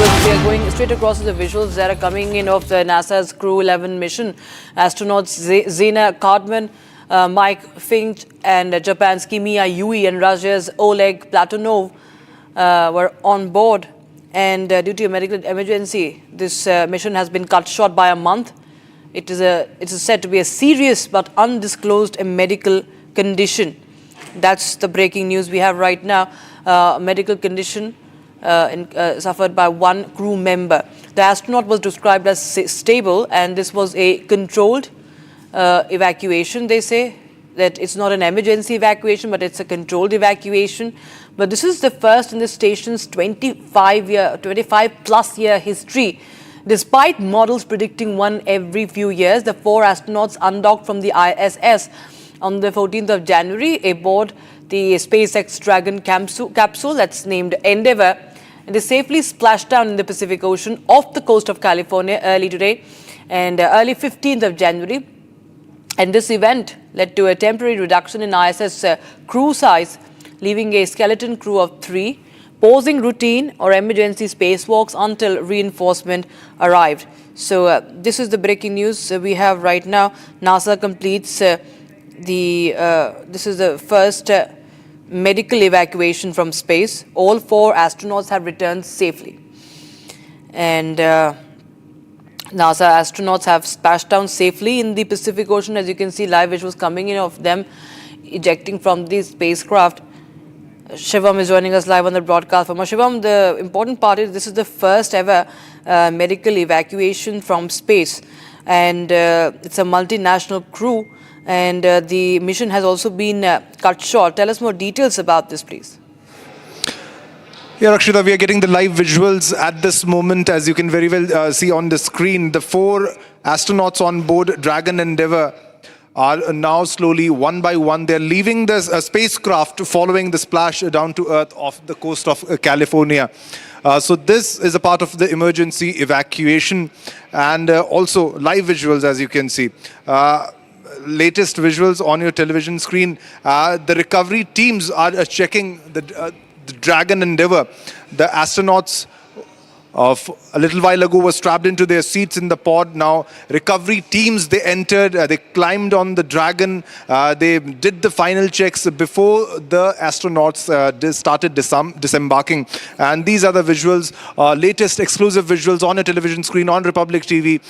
We are going straight across to the visuals that are coming in of the NASA's Crew 11 mission. Astronauts Zena Cardman, Mike Fincke, and Japan's Kimiya Yui and Russia's Oleg Platonov were on board. And due to a medical emergency, this mission has been cut short by a month. It is said to be a serious but undisclosed medical condition. That's the breaking news we have right now. Medical condition suffered by one crew member. The astronaut was described as stable, and this was a controlled evacuation. They say that it's not an emergency evacuation, but it's a controlled evacuation. But this is the first in the station's 25-plus year history. Despite models predicting one every few years, the 4 astronauts undocked from the ISS on the 14th of January aboard the SpaceX Dragon capsule that's named Endeavour. And they safely splashed down in the Pacific Ocean off the coast of California early today and early 15th of January. And this event led to a temporary reduction in ISS crew size, leaving a skeleton crew of 3, pausing routine or emergency spacewalks until reinforcement arrived. So this is the breaking news we have right now. NASA completes this is the first medical evacuation from space. All 4 astronauts have returned safely. And NASA astronauts have splashed down safely in the Pacific Ocean. As you can see, live visuals coming in of them ejecting from the spacecraft. Shivam is joining us live on the broadcast. Shivam, the important part is this is the first ever medical evacuation from space. And it's a multinational crew. And the mission has also been cut short. Tell us more details about this, please. Yeah, Rakshita, we are getting the live visuals at this moment. As you can very well see on the screen, the 4 astronauts on board Dragon Endeavour are now slowly, one by one, they're leaving the spacecraft following the splash down to Earth off the coast of California. So this is a part of the emergency evacuation and also live visuals, as you can see. Latest visuals on your television screen. The recovery teams are checking the Dragon Endeavour. The astronauts of a little while ago were strapped into their seats in the pod. Now recovery teams, they entered, they climbed on the Dragon, they did the final checks before the astronauts started disembarking. And these are the visuals, latest exclusive visuals on a television screen on Republic TV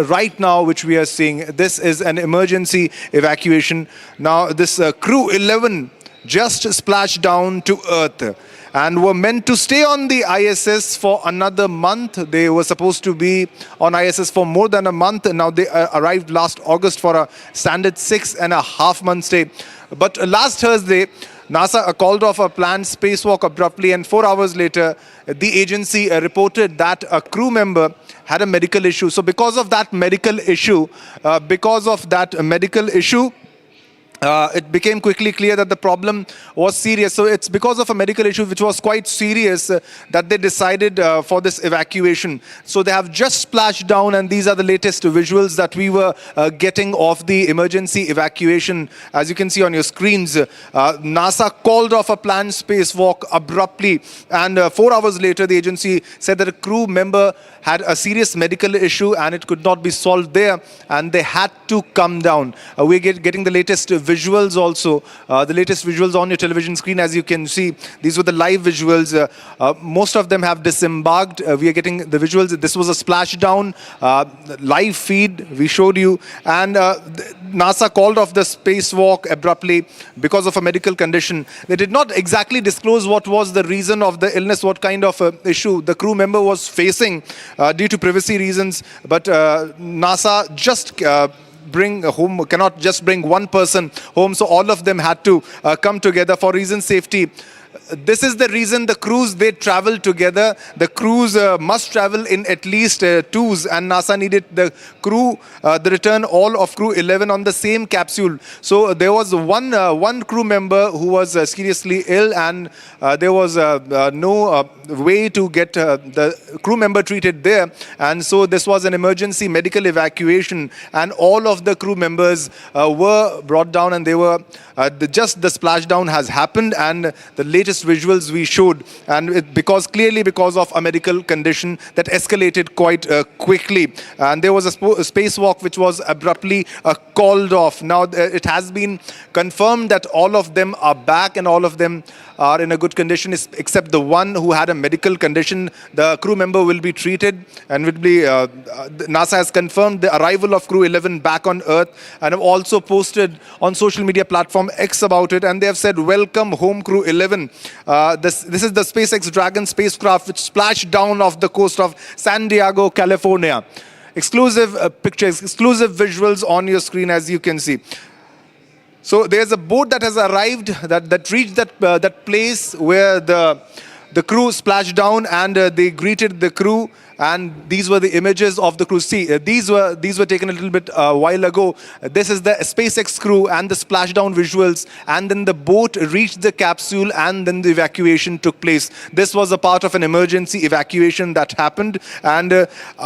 right now, which we are seeing. This is an emergency evacuation. Now this Crew 11 just splashed down to Earth and were meant to stay on the ISS for another month. They were supposed to be on ISS for more than a month, and now they arrived last August for a standard 6.5-month stay. But last Thursday, NASA called off a planned spacewalk abruptly, and 4 hours later, the agency reported that a crew member had a medical issue. So because of that medical issue, it became quickly clear that the problem was serious. So it's because of a medical issue which was quite serious that they decided for this evacuation. So they have just splashed down, and these are the latest visuals that we were getting of the emergency evacuation. As you can see on your screens, NASA called off a planned spacewalk abruptly, and 4 hours later the agency said that a crew member had a serious medical issue and it could not be solved there, and they had to come down. We're getting the latest visuals also, the latest visuals on your television screen. As you can see, these were the live visuals. Most of them have disembarked. We are getting the visuals. This was a splashdown live feed we showed you, and NASA called off the spacewalk abruptly because of a medical condition. They did not exactly disclose what was the reason of the illness, what kind of issue the crew member was facing due to privacy reasons, but NASA just cannot just bring one person home, so all of them had to come together for reason safety. This is the reason the crews, they travel together. The crews must travel in at least twos, and NASA needed the return all of Crew 11 on the same capsule. So there was one crew member who was seriously ill, and there was no way to get the crew member treated there. And so this was an emergency medical evacuation, and all of the crew members were brought down, and they were just the splashdown has happened, and the latest visuals we showed, and because of a medical condition that escalated quite quickly, and there was a spacewalk which was abruptly called off. Now it has been confirmed that all of them are back and all of them are in a good condition, except the one who had a medical condition. The crew member will be treated and will be. NASA has confirmed the arrival of Crew 11 back on Earth and have also posted on social media platform X about it, and they have said, "Welcome home, Crew 11." This is the SpaceX Dragon spacecraft which splashed down off the coast of San Diego, California. Exclusive pictures, exclusive visuals on your screen, as you can see. So there's a boat that has arrived, that reached that place where the crew splashed down, and they greeted the crew. And these were the images of the crew. See, these were taken a little bit while ago. This is the SpaceX crew and the splashdown visuals. And then the boat reached the capsule, and then the evacuation took place. This was a part of an emergency evacuation that happened. And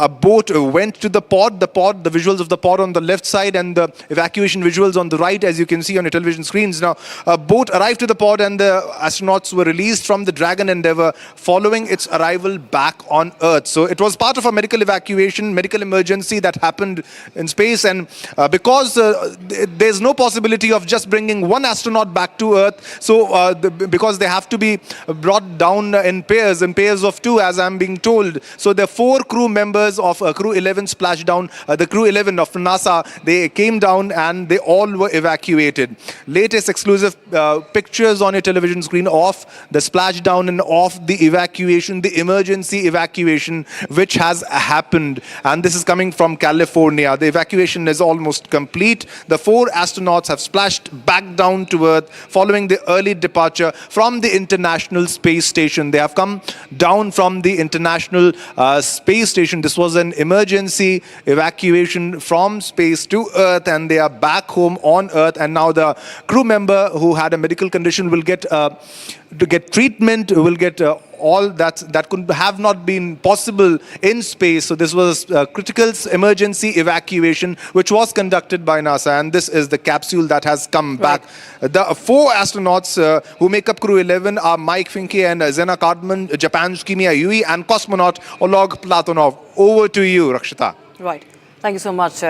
a boat went to the pod, the visuals of the pod on the left side, and the evacuation visuals on the right, as you can see on your television screens. Now, a boat arrived to the pod, and the astronauts were released from the Dragon Endeavour following its arrival back on Earth. So it was part of a medical evacuation, medical emergency that happened in space, and because there's no possibility of just bringing one astronaut back to Earth, so because they have to be brought down in pairs of two, as I'm being told. So the 4 crew members of Crew 11 splashdown, the Crew 11 of NASA, they came down and they all were evacuated. Latest exclusive pictures on your television screen of the splashdown and of the evacuation, the emergency evacuation, which has happened, and this is coming from California. The evacuation is almost complete. The 4 astronauts have splashed back down to Earth following the early departure from the International Space Station. They have come down from the International Space Station. This was an emergency evacuation from space to Earth, and they are back home on Earth. And now the crew member who had a medical condition will get treatment, will get all that could have not been possible in space. So this was a critical emergency evacuation which was conducted by NASA, and this is the capsule that has come back. The 4 astronauts who make up Crew 11 are Mike Fincke and Zena Cardman, Japan's Kimia Yui, and cosmonaut Oleg Platonov. Over to you, Rakshita. Right. Thank you so much.